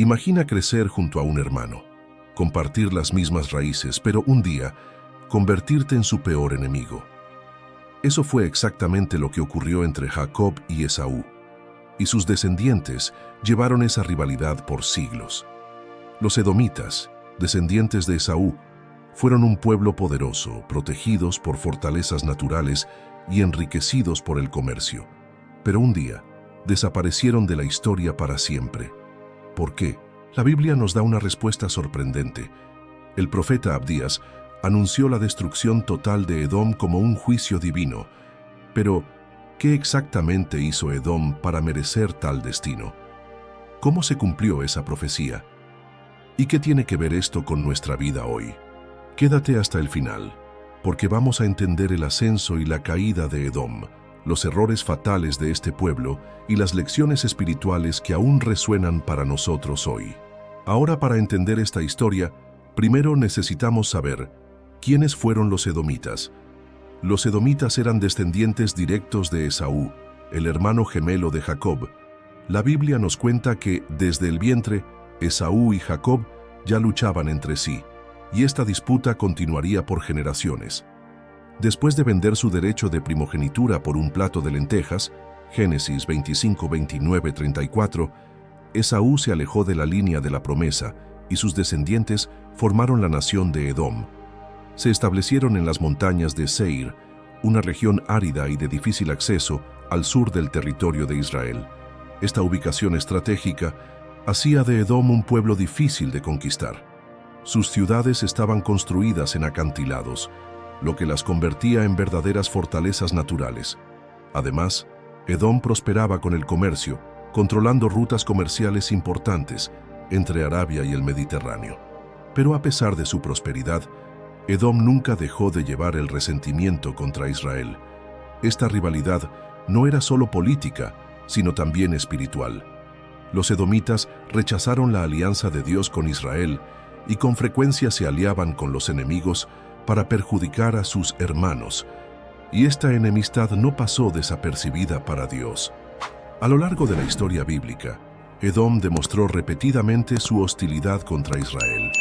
Imagina crecer junto a un hermano, compartir las mismas raíces, pero un día convertirte en su peor enemigo. Eso fue exactamente lo que ocurrió entre Jacob y Esaú, y sus descendientes llevaron esa rivalidad por siglos. Los edomitas, descendientes de Esaú, fueron un pueblo poderoso, protegidos por fortalezas naturales y enriquecidos por el comercio. Pero un día, desaparecieron de la historia para siempre. ¿Por qué? La Biblia nos da una respuesta sorprendente. El profeta Abdías anunció la destrucción total de Edom como un juicio divino. Pero, ¿qué exactamente hizo Edom para merecer tal destino? ¿Cómo se cumplió esa profecía? ¿Y qué tiene que ver esto con nuestra vida hoy? Quédate hasta el final, porque vamos a entender el ascenso y la caída de Edom, los errores fatales de este pueblo y las lecciones espirituales que aún resuenan para nosotros hoy. Ahora, para entender esta historia, primero necesitamos saber quiénes fueron los edomitas. Los edomitas eran descendientes directos de Esaú, el hermano gemelo de Jacob. La Biblia nos cuenta que, desde el vientre, Esaú y Jacob ya luchaban entre sí, y esta disputa continuaría por generaciones. Después de vender su derecho de primogenitura por un plato de lentejas, Génesis 25, 29, 34, Esaú se alejó de la línea de la promesa y sus descendientes formaron la nación de Edom. Se establecieron en las montañas de Seir, una región árida y de difícil acceso al sur del territorio de Israel. Esta ubicación estratégica hacía de Edom un pueblo difícil de conquistar. Sus ciudades estaban construidas en acantilados, lo que las convertía en verdaderas fortalezas naturales. Además, Edom prosperaba con el comercio, controlando rutas comerciales importantes entre Arabia y el Mediterráneo. Pero a pesar de su prosperidad, Edom nunca dejó de llevar el resentimiento contra Israel. Esta rivalidad no era solo política, sino también espiritual. Los edomitas rechazaron la alianza de Dios con Israel y con frecuencia se aliaban con los enemigos para perjudicar a sus hermanos, y esta enemistad no pasó desapercibida para Dios. A lo largo de la historia bíblica, Edom demostró repetidamente su hostilidad contra Israel.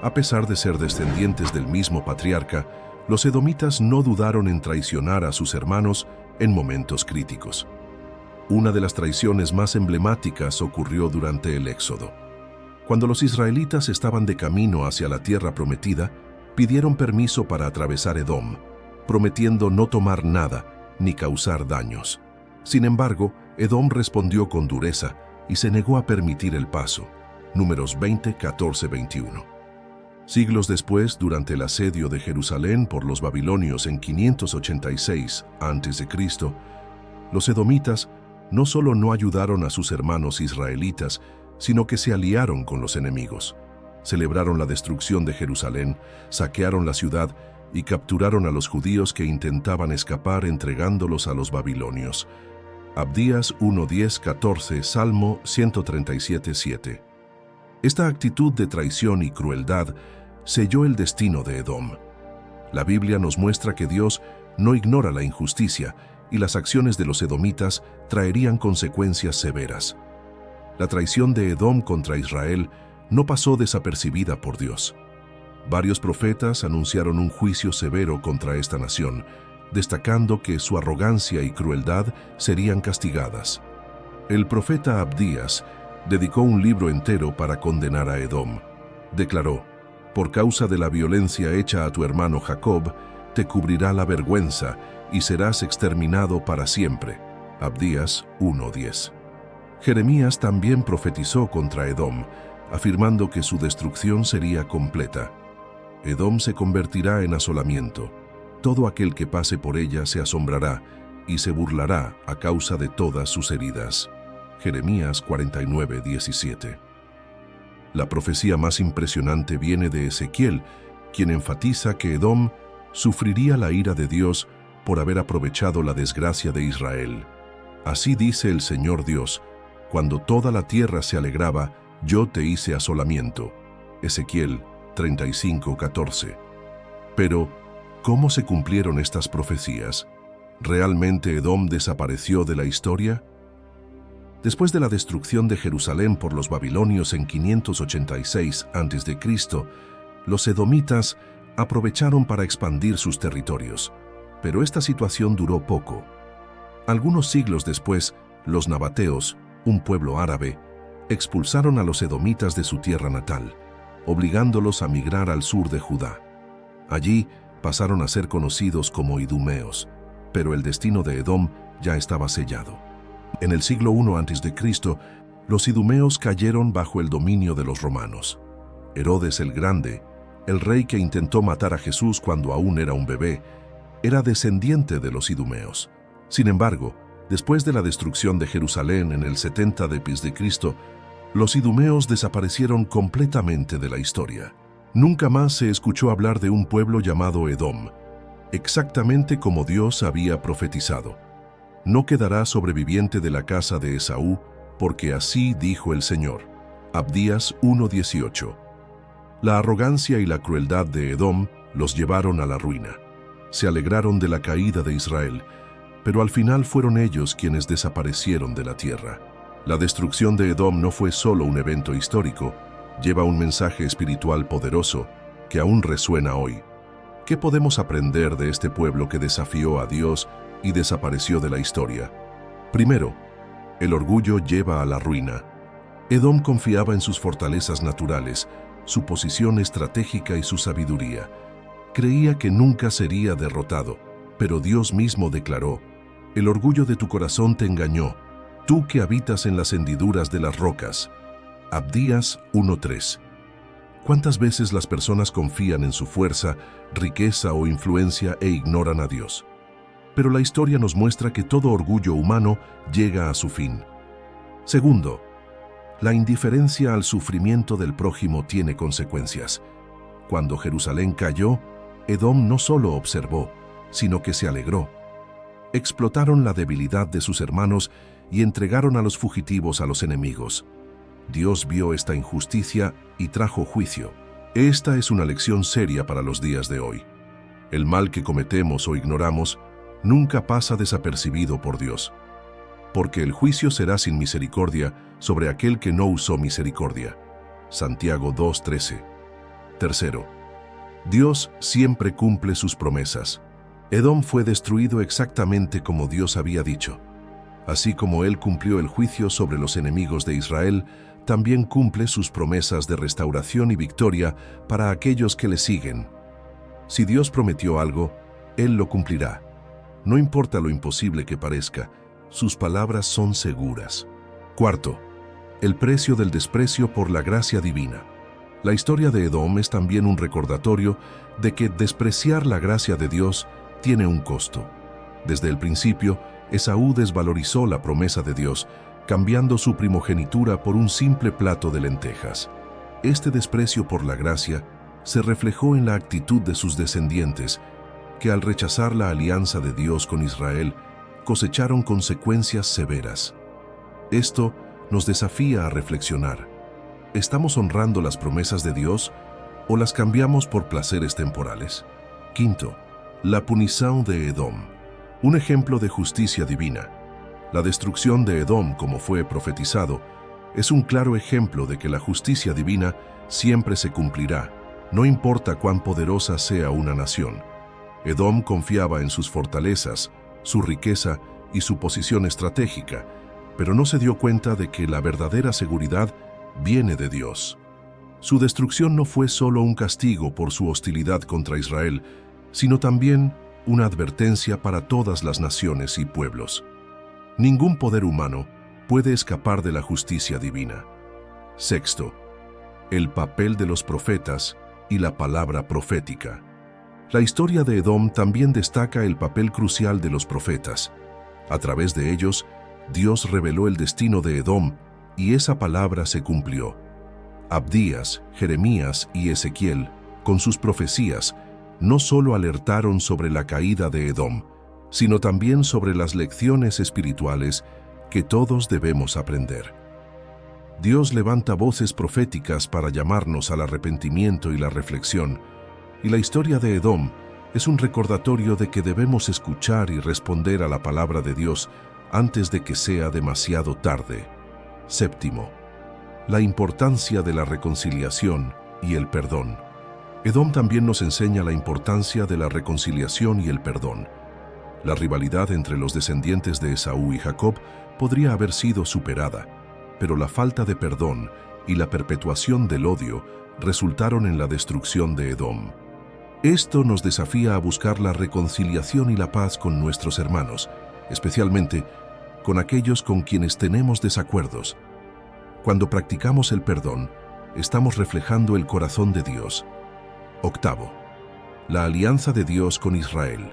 A pesar de ser descendientes del mismo patriarca, los edomitas no dudaron en traicionar a sus hermanos en momentos críticos. Una de las traiciones más emblemáticas ocurrió durante el Éxodo. Cuando los israelitas estaban de camino hacia la tierra prometida, pidieron permiso para atravesar Edom, prometiendo no tomar nada ni causar daños. Sin embargo, Edom respondió con dureza y se negó a permitir el paso. Números 20, 14, 21. Siglos después, durante el asedio de Jerusalén por los babilonios en 586 a.C., los edomitas no solo no ayudaron a sus hermanos israelitas, sino que se aliaron con los enemigos. Celebraron la destrucción de Jerusalén, saquearon la ciudad y capturaron a los judíos que intentaban escapar entregándolos a los babilonios. Abdías 1:10, 14, Salmo 137:7. Esta actitud de traición y crueldad selló el destino de Edom. La Biblia nos muestra que Dios no ignora la injusticia y las acciones de los edomitas traerían consecuencias severas. La traición de Edom contra Israel no pasó desapercibida por Dios. Varios profetas anunciaron un juicio severo contra esta nación, destacando que su arrogancia y crueldad serían castigadas. El profeta Abdías dedicó un libro entero para condenar a Edom. Declaró: «Por causa de la violencia hecha a tu hermano Jacob, te cubrirá la vergüenza y serás exterminado para siempre». Abdías 1:10. Jeremías también profetizó contra Edom, afirmando que su destrucción sería completa. Edom se convertirá en asolamiento. Todo aquel que pase por ella se asombrará y se burlará a causa de todas sus heridas. Jeremías 49:17. La profecía más impresionante viene de Ezequiel, quien enfatiza que Edom sufriría la ira de Dios por haber aprovechado la desgracia de Israel. Así dice el Señor Dios: «Cuando toda la tierra se alegraba, yo te hice asolamiento». Ezequiel 35:14. Pero, ¿cómo se cumplieron estas profecías? ¿Realmente Edom desapareció de la historia? Después de la destrucción de Jerusalén por los babilonios en 586 a.C., los edomitas aprovecharon para expandir sus territorios, pero esta situación duró poco. Algunos siglos después, los nabateos, un pueblo árabe, expulsaron a los edomitas de su tierra natal, obligándolos a migrar al sur de Judá. Allí pasaron a ser conocidos como idumeos, pero el destino de Edom ya estaba sellado. En el siglo I a.C., los idumeos cayeron bajo el dominio de los romanos. Herodes el Grande, el rey que intentó matar a Jesús cuando aún era un bebé, era descendiente de los idumeos. Sin embargo, después de la destrucción de Jerusalén en el 70 d.C., los idumeos desaparecieron completamente de la historia. Nunca más se escuchó hablar de un pueblo llamado Edom, exactamente como Dios había profetizado. No quedará sobreviviente de la casa de Esaú, porque así dijo el Señor. Abdías 1:18. La arrogancia y la crueldad de Edom los llevaron a la ruina. Se alegraron de la caída de Israel, pero al final fueron ellos quienes desaparecieron de la tierra. La destrucción de Edom no fue solo un evento histórico, lleva un mensaje espiritual poderoso que aún resuena hoy. ¿Qué podemos aprender de este pueblo que desafió a Dios y desapareció de la historia? Primero, el orgullo lleva a la ruina. Edom confiaba en sus fortalezas naturales, su posición estratégica y su sabiduría. Creía que nunca sería derrotado, pero Dios mismo declaró: «El orgullo de tu corazón te engañó, tú que habitas en las hendiduras de las rocas». Abdías 1:3. ¿Cuántas veces las personas confían en su fuerza, riqueza o influencia e ignoran a Dios? Pero la historia nos muestra que todo orgullo humano llega a su fin. Segundo, la indiferencia al sufrimiento del prójimo tiene consecuencias. Cuando Jerusalén cayó, Edom no solo observó, sino que se alegró. Explotaron la debilidad de sus hermanos y entregaron a los fugitivos a los enemigos. Dios vio esta injusticia y trajo juicio. Esta es una lección seria para los días de hoy. El mal que cometemos o ignoramos nunca pasa desapercibido por Dios, porque el juicio será sin misericordia sobre aquel que no usó misericordia. Santiago 2:13. Tercero, Dios siempre cumple sus promesas. Edom fue destruido exactamente como Dios había dicho. Así como Él cumplió el juicio sobre los enemigos de Israel, también cumple sus promesas de restauración y victoria para aquellos que le siguen. Si Dios prometió algo, Él lo cumplirá. No importa lo imposible que parezca, sus palabras son seguras. Cuarto, el precio del desprecio por la gracia divina. La historia de Edom es también un recordatorio de que despreciar la gracia de Dios tiene un costo. Desde el principio, Esaú desvalorizó la promesa de Dios, cambiando su primogenitura por un simple plato de lentejas. Este desprecio por la gracia se reflejó en la actitud de sus descendientes, que al rechazar la alianza de Dios con Israel, cosecharon consecuencias severas. Esto nos desafía a reflexionar. ¿Estamos honrando las promesas de Dios o las cambiamos por placeres temporales? Quinto, la punición de Edom. Un ejemplo de justicia divina. La destrucción de Edom, como fue profetizado, es un claro ejemplo de que la justicia divina siempre se cumplirá, no importa cuán poderosa sea una nación. Edom confiaba en sus fortalezas, su riqueza y su posición estratégica, pero no se dio cuenta de que la verdadera seguridad viene de Dios. Su destrucción no fue solo un castigo por su hostilidad contra Israel, sino también una advertencia para todas las naciones y pueblos. Ningún poder humano puede escapar de la justicia divina. Sexto, el papel de los profetas y la palabra profética. La historia de Edom también destaca el papel crucial de los profetas. A través de ellos, Dios reveló el destino de Edom y esa palabra se cumplió. Abdías, Jeremías y Ezequiel, con sus profecías, no solo alertaron sobre la caída de Edom, sino también sobre las lecciones espirituales que todos debemos aprender. Dios levanta voces proféticas para llamarnos al arrepentimiento y la reflexión, y la historia de Edom es un recordatorio de que debemos escuchar y responder a la palabra de Dios antes de que sea demasiado tarde. Séptimo, la importancia de la reconciliación y el perdón. Edom también nos enseña la importancia de la reconciliación y el perdón. La rivalidad entre los descendientes de Esaú y Jacob podría haber sido superada, pero la falta de perdón y la perpetuación del odio resultaron en la destrucción de Edom. Esto nos desafía a buscar la reconciliación y la paz con nuestros hermanos, especialmente con aquellos con quienes tenemos desacuerdos. Cuando practicamos el perdón, estamos reflejando el corazón de Dios. Octavo, la alianza de Dios con Israel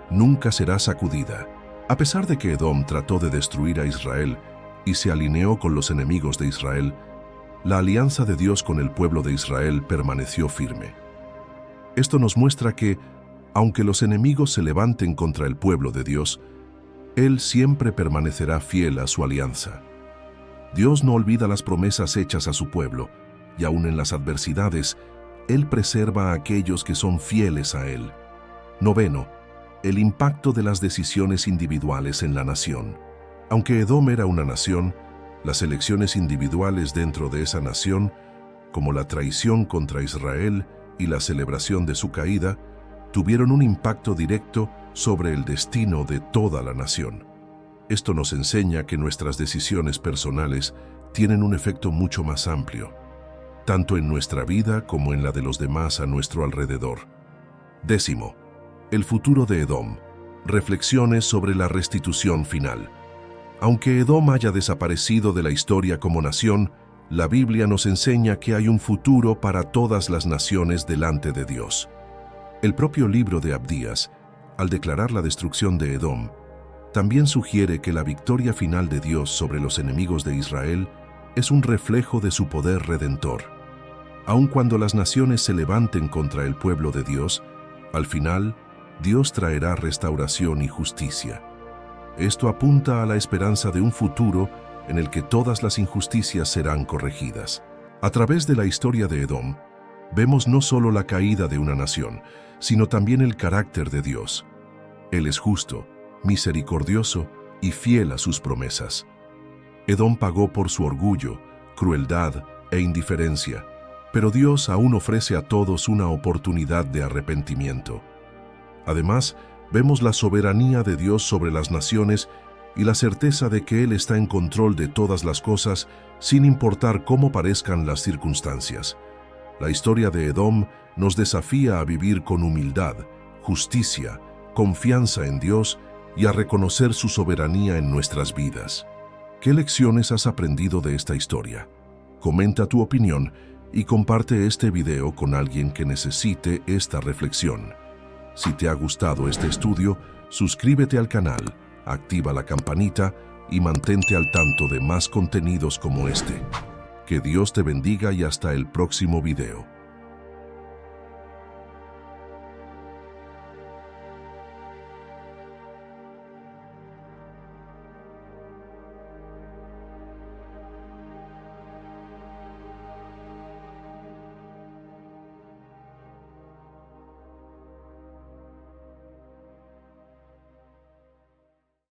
nunca será sacudida. A pesar de que Edom trató de destruir a Israel y se alineó con los enemigos de Israel, la alianza de Dios con el pueblo de Israel permaneció firme. Esto nos muestra que, aunque los enemigos se levanten contra el pueblo de Dios, Él siempre permanecerá fiel a su alianza. Dios no olvida las promesas hechas a su pueblo, y aun en las adversidades, Él preserva a aquellos que son fieles a Él. Noveno, el impacto de las decisiones individuales en la nación. Aunque Edom era una nación, las elecciones individuales dentro de esa nación, como la traición contra Israel y la celebración de su caída, tuvieron un impacto directo sobre el destino de toda la nación. Esto nos enseña que nuestras decisiones personales tienen un efecto mucho más amplio, tanto en nuestra vida como en la de los demás a nuestro alrededor. Décimo, el futuro de Edom. Reflexiones sobre la restitución final. Aunque Edom haya desaparecido de la historia como nación, la Biblia nos enseña que hay un futuro para todas las naciones delante de Dios. El propio libro de Abdías, al declarar la destrucción de Edom, también sugiere que la victoria final de Dios sobre los enemigos de Israel es un reflejo de su poder redentor. Aun cuando las naciones se levanten contra el pueblo de Dios, al final, Dios traerá restauración y justicia. Esto apunta a la esperanza de un futuro en el que todas las injusticias serán corregidas. A través de la historia de Edom, vemos no solo la caída de una nación, sino también el carácter de Dios. Él es justo, misericordioso y fiel a sus promesas. Edom pagó por su orgullo, crueldad e indiferencia, pero Dios aún ofrece a todos una oportunidad de arrepentimiento. Además, vemos la soberanía de Dios sobre las naciones y la certeza de que Él está en control de todas las cosas sin importar cómo parezcan las circunstancias. La historia de Edom nos desafía a vivir con humildad, justicia, confianza en Dios y a reconocer su soberanía en nuestras vidas. ¿Qué lecciones has aprendido de esta historia? Comenta tu opinión y comparte este video con alguien que necesite esta reflexión. Si te ha gustado este estudio, suscríbete al canal, activa la campanita y mantente al tanto de más contenidos como este. Que Dios te bendiga y hasta el próximo video.